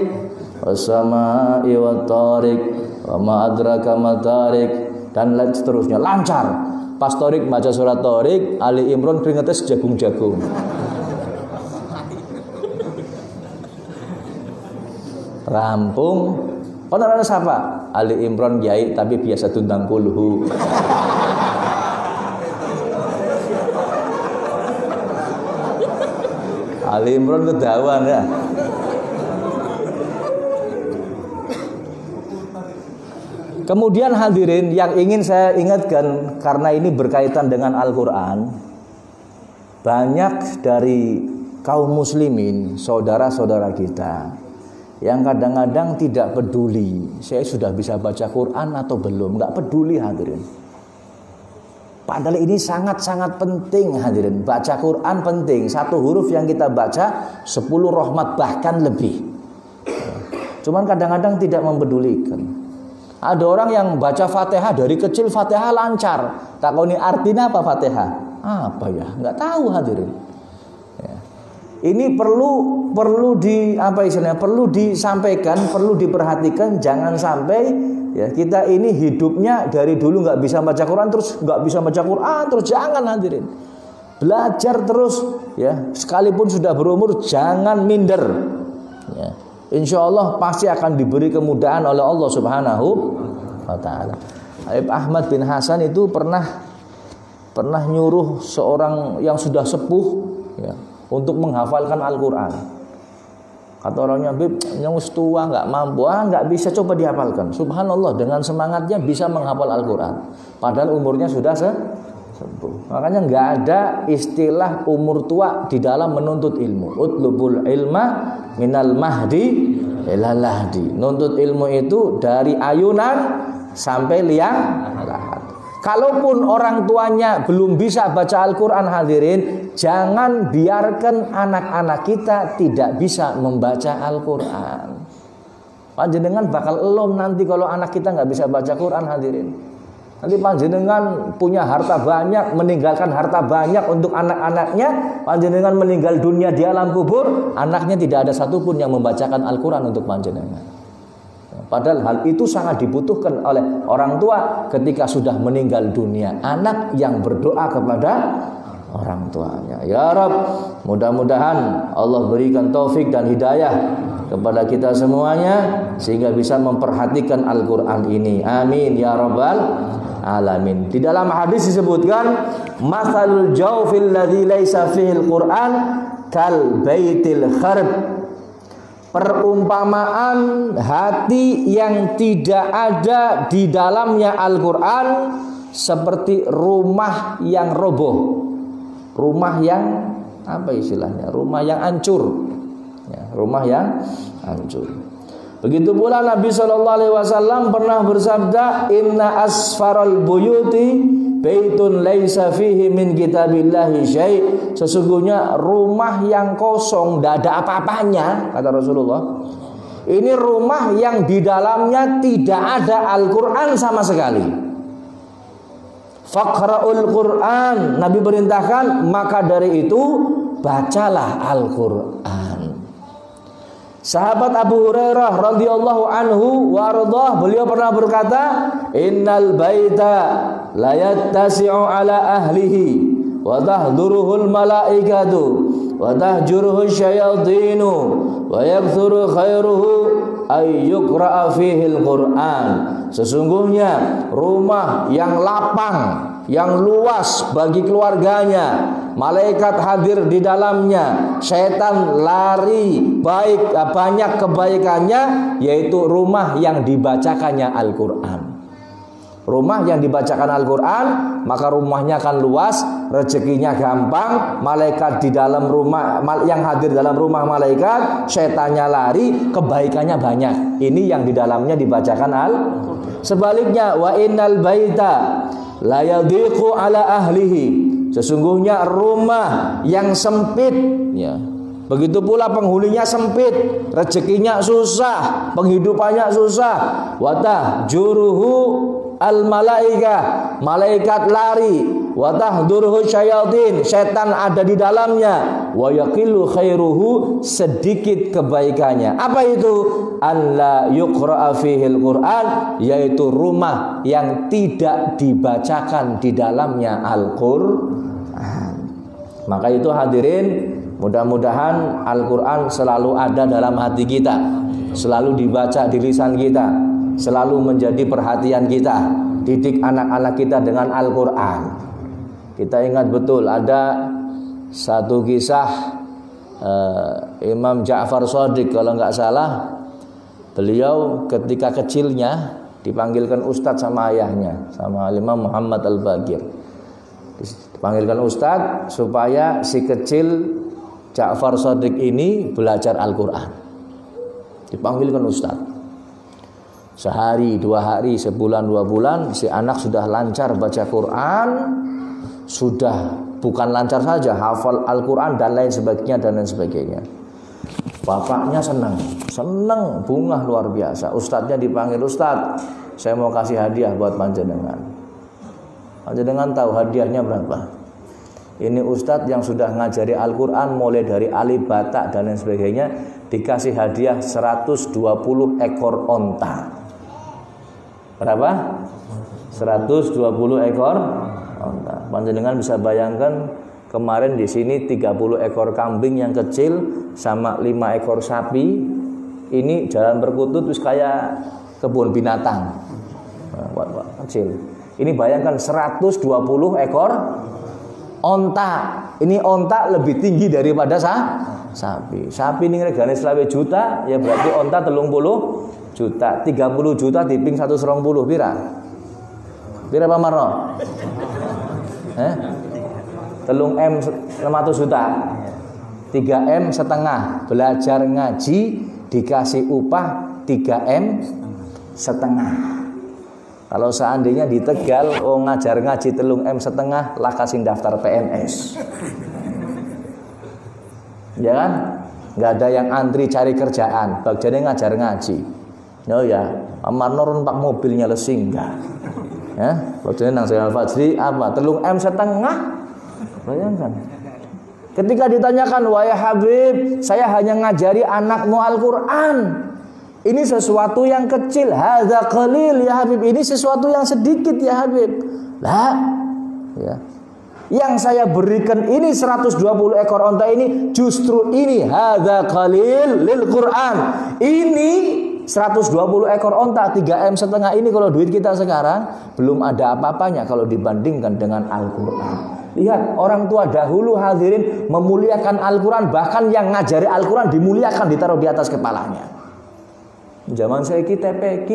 Wasama'i wat Torik wa ma adraka ma Torik dan seterusnya. Lancar. Pas Torik baca surat Torik, Ali Imron keringetnya sejagung-jagung. Rampung. Kau narane siapa? Ali Imron Kiai tapi biasa tundang kulhu. Ali Imron kedawan ya. Kemudian hadirin yang ingin saya ingatkan karena ini berkaitan dengan Al-Quran. Banyak dari kaum muslimin, saudara-saudara kita yang kadang-kadang tidak peduli saya sudah bisa baca Quran atau belum, nggak peduli hadirin. Padahal ini sangat-sangat penting hadirin. Baca Quran penting. 1 huruf yang kita baca 10 rahmat bahkan lebih. Cuman kadang-kadang tidak mempedulikan. Ada orang yang baca Fatihah dari kecil Fatihah lancar. Takoni artinya apa Fatihah? Apa ya? Nggak tahu hadirin. Ya. Ini perlu disampaikan, perlu diperhatikan. Jangan sampai ya kita ini hidupnya dari dulu nggak bisa baca Quran terus jangan hadirin. Belajar terus ya, sekalipun sudah berumur jangan minder. Ya. Insya Allah pasti akan diberi kemudahan oleh Allah Subhanahu wa Ta'ala. Habib Ahmad bin Hasan itu pernah nyuruh seorang yang sudah sepuh ya, untuk menghafalkan Al-Quran. Kata orangnya, Bib, yang tua nggak mampu, nggak bisa, coba dihafalkan. Subhanallah, dengan semangatnya bisa menghafal Al-Quran. Padahal umurnya sudah sepuh. Makanya nggak ada istilah umur tua di dalam menuntut ilmu. Utlubul ilma minal mahdi ilal lahdi. Nuntut ilmu itu dari ayunan sampai liang lahat. Kalaupun orang tuanya belum bisa baca Al-Quran hadirin, jangan biarkan anak-anak kita tidak bisa membaca Al-Quran. Panjenengan bakal elom nanti kalau anak kita nggak bisa baca Quran hadirin. Nanti panjenengan punya harta banyak, meninggalkan harta banyak untuk anak-anaknya. Panjenengan meninggal dunia di alam kubur, anaknya tidak ada satupun yang membacakan Al-Quran untuk panjenengan. Padahal hal itu sangat dibutuhkan oleh orang tua ketika sudah meninggal dunia. Anak yang berdoa kepada orang tuanya. Ya Rabb, mudah-mudahan Allah berikan taufik dan hidayah kepada kita semuanya sehingga bisa memperhatikan Al-Quran ini. Amin ya Rabbal alamin. Di dalam hadis disebutkan, "Matsalul jawfil ladzi laisa fihil Qur'an kal baitil kharb." Perumpamaan hati yang tidak ada di dalamnya Al-Quran seperti rumah yang roboh, rumah yang apa istilahnya, rumah yang hancur ya, rumah yang hancur. Begitu pula Nabi SAW pernah bersabda, "Inna asfaral buyuti baitun laisa fihi min kitabillahi syai'." Sesungguhnya rumah yang kosong, tidak ada apa-apanya, kata Rasulullah. Ini rumah yang di dalamnya tidak ada Al-Quran sama sekali. Faqra'ul Qur'an, Nabi perintahkan, maka dari itu bacalah Al-Qur'an. Sahabat Abu Hurairah radhiyallahu anhu warḍah, beliau pernah berkata, innal baita la yattasi'u ala ahlihi wa tahduruhul malaikatu wa tahjuruhu syayatinu wa yakthuru khairuhu ay yuqra'a fihil Qur'an. Sesungguhnya rumah yang lapang, yang luas bagi keluarganya, malaikat hadir di dalamnya, setan lari, banyak kebaikannya, yaitu rumah yang dibacakannya Al-Qur'an. Rumah yang dibacakan Al-Qur'an, maka rumahnya akan luas, rezekinya gampang, malaikat di dalam rumah, yang hadir dalam rumah malaikat, setannya lari, kebaikannya banyak. Ini yang di dalamnya dibacakan Al-Qur'an. Sebaliknya, wa innal baita la yadhiqu ala ahlihi, sesungguhnya rumah yang sempit, ya, begitu pula penghuninya sempit, rezekinya susah, penghidupannya susah. Watah juruhu al malaikah, malaikat lari. Watah duruhu syayatin, setan ada di dalamnya. Wa yaqilu khairuhu, sedikit kebaikannya. Apa itu? An la yuqra'a fihil Qur'an, yaitu rumah yang tidak dibacakan di dalamnya Al-Qur'an. Maka itu hadirin, mudah-mudahan Al-Qur'an selalu ada dalam hati kita, selalu dibaca di lisan kita, selalu menjadi perhatian kita. Didik anak-anak kita dengan Al-Qur'an. Kita ingat betul ada satu kisah Imam Ja'far Shadiq kalau nggak salah. Beliau ketika kecilnya dipanggilkan Ustadz sama ayahnya, sama Imam Muhammad Al-Baqir. Dipanggilkan Ustadz supaya si kecil Ja'far Shadiq ini belajar Al-Quran. Dipanggilkan Ustadz. Sehari, 2 hari, sebulan, 2 bulan, si anak sudah lancar baca Quran, sudah bukan lancar saja, hafal Al-Quran dan lain sebagainya. Bapaknya senang, bungah luar biasa. Ustadznya dipanggil, Ustadz, saya mau kasih hadiah buat panjenengan. Panjenengan tahu hadiahnya berapa? Ini Ustadz yang sudah ngajari Al-Quran mulai dari alif, bata dan lain sebagainya, dikasih hadiah 120 ekor onta. Berapa? 120 ekor onta. Panjenengan bisa bayangkan kemarin di sini 30 ekor kambing yang kecil sama 5 ekor sapi. Ini jalan berkutut terus kayak kebun binatang. Wah, kecil. Ini bayangkan 120 ekor onta. Ini onta lebih tinggi daripada sapi. Sapi ini regane 20 juta, ya berarti onta 30 juta. 30 juta diping 120 pira? Pira Pak Marno? Telung M 600 juta. 3M setengah, belajar ngaji dikasih upah 3M setengah. Kalau seandainya di Tegal ngajar ngaji telung M setengah, lah kasih daftar PNS. Ya kan? Nggak ada yang antri cari kerjaan, bagiannya ngajar ngaji. Oh ya, Amarno numpak mobilnya lesing enggak? Ya, bagiannya nang Zainal Fajri apa? Telung M setengah. Bayangkan. Ketika ditanyakan, wahai Habib, saya hanya ngajari anakmu Al-Quran. Ini sesuatu yang kecil. Hadza qalil ya Habib. Ini sesuatu yang sedikit ya Habib. Lah, ya. Yang saya berikan ini 120 ekor onta ini, justru ini hadza qalil lil Quran. Ini 120 ekor onta 3M setengah ini kalau duit kita sekarang belum ada apa-apanya kalau dibandingkan dengan Al-Quran. Lihat, orang tua dahulu hadirin memuliakan Al-Quran, bahkan yang ngajari Al-Quran dimuliakan, ditaruh di atas kepalanya. Zaman saya TPQ,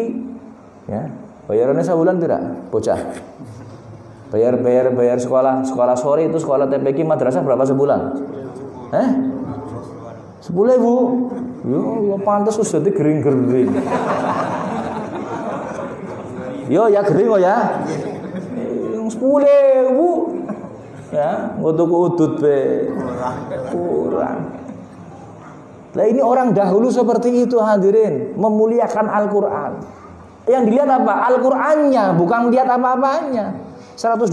ya, bayarannya sebulan tidak, bocah. Bayar sekolah sore itu sekolah TPQ madrasah berapa sebulan? 10.000. Yo, pantas sudah gering-gering. Yo, ya gering kok ya. 10.000. Ya, ngutuk udut be. Kurang. Lah ini orang dahulu seperti itu hadirin, memuliakan Al-Quran. Yang dilihat apa? Al-Qurannya, bukan lihat apa-apanya. 120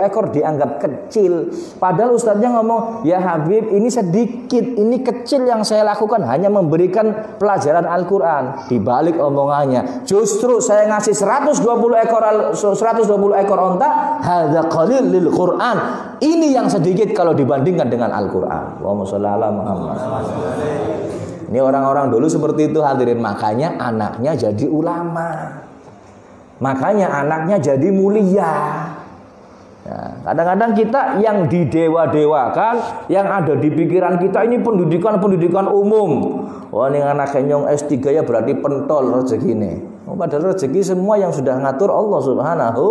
ekor dianggap kecil. Padahal ustadznya ngomong, ya Habib ini sedikit, ini kecil yang saya lakukan, hanya memberikan pelajaran Al-Quran. Dibalik omongannya, justru saya ngasih 120 ekor onta, hadza qalil lil Quran. Ini yang sedikit kalau dibandingkan dengan Al-Quran. Allahumma sholli ala Muhammad. Ini orang-orang dulu seperti itu hadirin, makanya anaknya jadi ulama. Makanya anaknya jadi mulia. Ya, kadang-kadang kita yang didewa-dewakan, yang ada di pikiran kita ini pendidikan umum. Wah, ini anak kenyong S3 ya berarti pentol rezeki ini. Padahal rezeki semua yang sudah ngatur Allah Subhanahu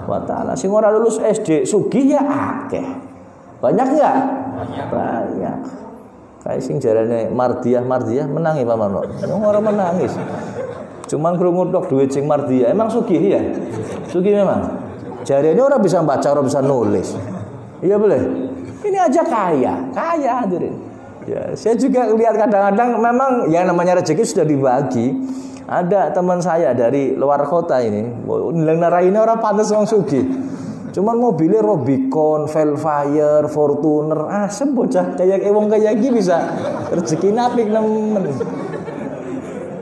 wa taala. Sing ora lulus SD sugih ya akeh. Banyak enggak? Banyak. Kayak sing jarane Mardiah menangi Pak Marno. Ora menangis. Cuman krungu tok duit sing Mardiah. Emang sugih ya? Sugih memang. Jarene ora bisa baca, ora bisa nulis. Iya boleh. Ini aja kaya hadirin. Ya, saya juga lihat kadang-kadang memang yang namanya rezeki sudah dibagi. Ada teman saya dari luar kota ini, naraine ora pantes wong sugih. Cuman mobilnya Rubicon, Velfire, Fortuner, asem bocah kayak wong kayak gini bisa rezeki apik nemen.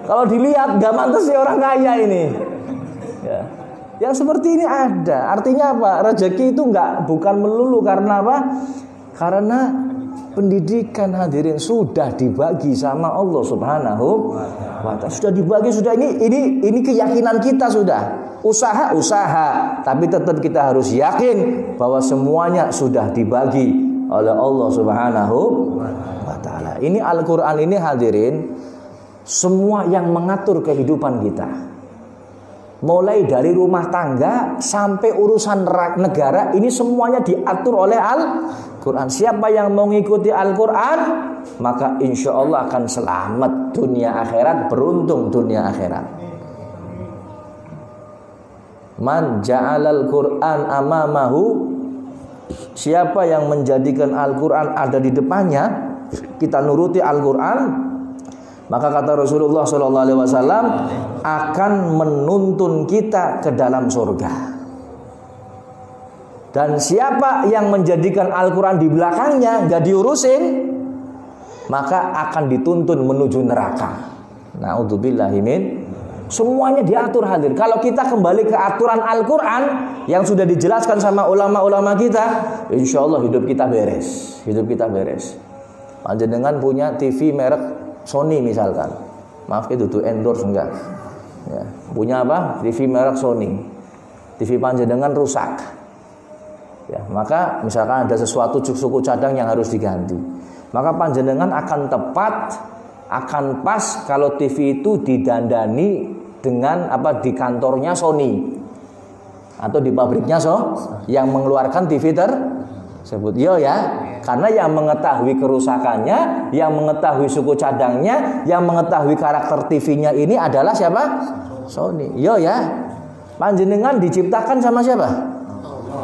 Kalau dilihat gak mantas sih orang kaya ini. Ya. Yang seperti ini ada. Artinya apa? Rezeki itu bukan melulu karena apa? Karena pendidikan hadirin sudah dibagi sama Allah Subhanahu wa taala. Sudah dibagi, sudah ini keyakinan kita sudah. Usaha, tapi tetap kita harus yakin bahwa semuanya sudah dibagi oleh Allah Subhanahu wa taala. Ini Al-Qur'an ini hadirin semua yang mengatur kehidupan kita. Mulai dari rumah tangga sampai urusan negara, ini semuanya diatur oleh Al-Quran. Siapa yang mengikuti Al-Quran, maka insya Allah akan selamat dunia akhirat, beruntung dunia akhirat. Man ja'alal Quran amamahu, siapa yang menjadikan Al-Quran ada di depannya, kita nuruti Al-Quran, maka kata Rasulullah SAW akan menuntun kita ke dalam surga. Dan siapa yang menjadikan Al-Quran di belakangnya gak diurusin, maka akan dituntun menuju neraka. Na'udzubillahi min. Semuanya diatur hadir. Kalau kita kembali ke aturan Al-Quran yang sudah dijelaskan sama ulama-ulama kita, insya Allah hidup kita beres. Panjenengan punya TV merek Sony misalkan, maaf itu endorse enggak ya. Punya apa? TV merek Sony, TV panjenengan rusak ya, maka misalkan ada sesuatu suku cadang yang harus diganti, maka panjenengan akan pas kalau TV itu didandani dengan apa, di kantornya Sony atau di pabriknya yang mengeluarkan TV tersebut. Yo ya, karena yang mengetahui kerusakannya, yang mengetahui suku cadangnya, yang mengetahui karakter TV-nya ini adalah siapa? Sony. Yo ya, panjenengan diciptakan sama siapa?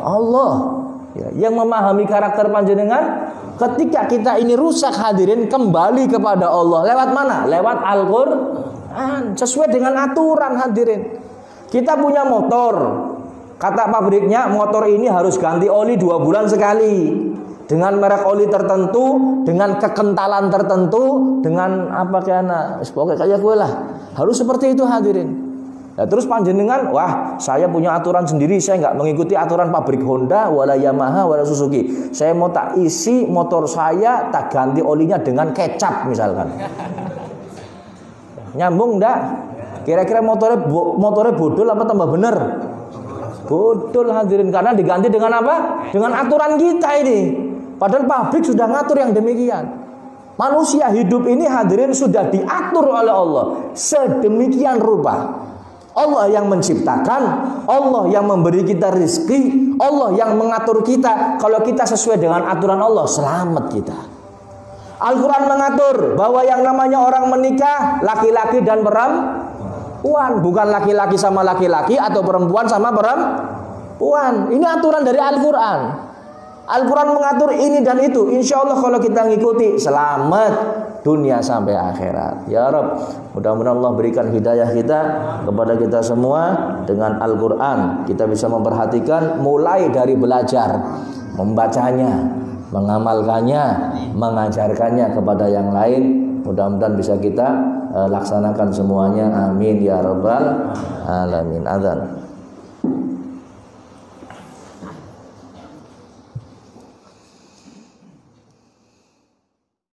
Allah. Ya, yang memahami karakter panjenengan. Ketika kita ini rusak hadirin, kembali kepada Allah. Lewat mana? Lewat Al-Quran. Sesuai dengan aturan hadirin. Kita punya motor. Kata pabriknya, motor ini harus ganti oli 2 bulan sekali. Dengan merek oli tertentu, dengan kekentalan tertentu, dengan apa kayak gue lah. Harus seperti itu hadirin. Nah, terus panjenengan, wah saya punya aturan sendiri, saya nggak mengikuti aturan pabrik Honda, wala Yamaha, wala Suzuki. Saya mau tak isi motor saya, tak ganti olinya dengan kecap misalkan. Nyambung enggak? Kira-kira motornya bodol apa tambah bener? Bodol hadirin, karena diganti dengan apa? Dengan aturan kita ini. Padahal pabrik sudah ngatur yang demikian. Manusia hidup ini hadirin sudah diatur oleh Allah sedemikian rupa. Allah yang menciptakan, Allah yang memberi kita rezeki, Allah yang mengatur kita. Kalau kita sesuai dengan aturan Allah, selamat kita. Al-Quran mengatur bahwa yang namanya orang menikah laki-laki dan perempuan, bukan laki-laki sama laki-laki atau perempuan sama perempuan. Ini aturan dari Al-Quran. Al-Quran mengatur ini dan itu. Insya Allah kalau kita ngikuti selamat dunia sampai akhirat. Ya Rabb, mudah-mudahan Allah berikan hidayah kita kepada kita semua dengan Al-Quran. Kita bisa memperhatikan mulai dari belajar, membacanya, mengamalkannya, mengajarkannya kepada yang lain. Mudah-mudahan bisa kita laksanakan semuanya. Amin ya Rabbal Alamin. Adzan.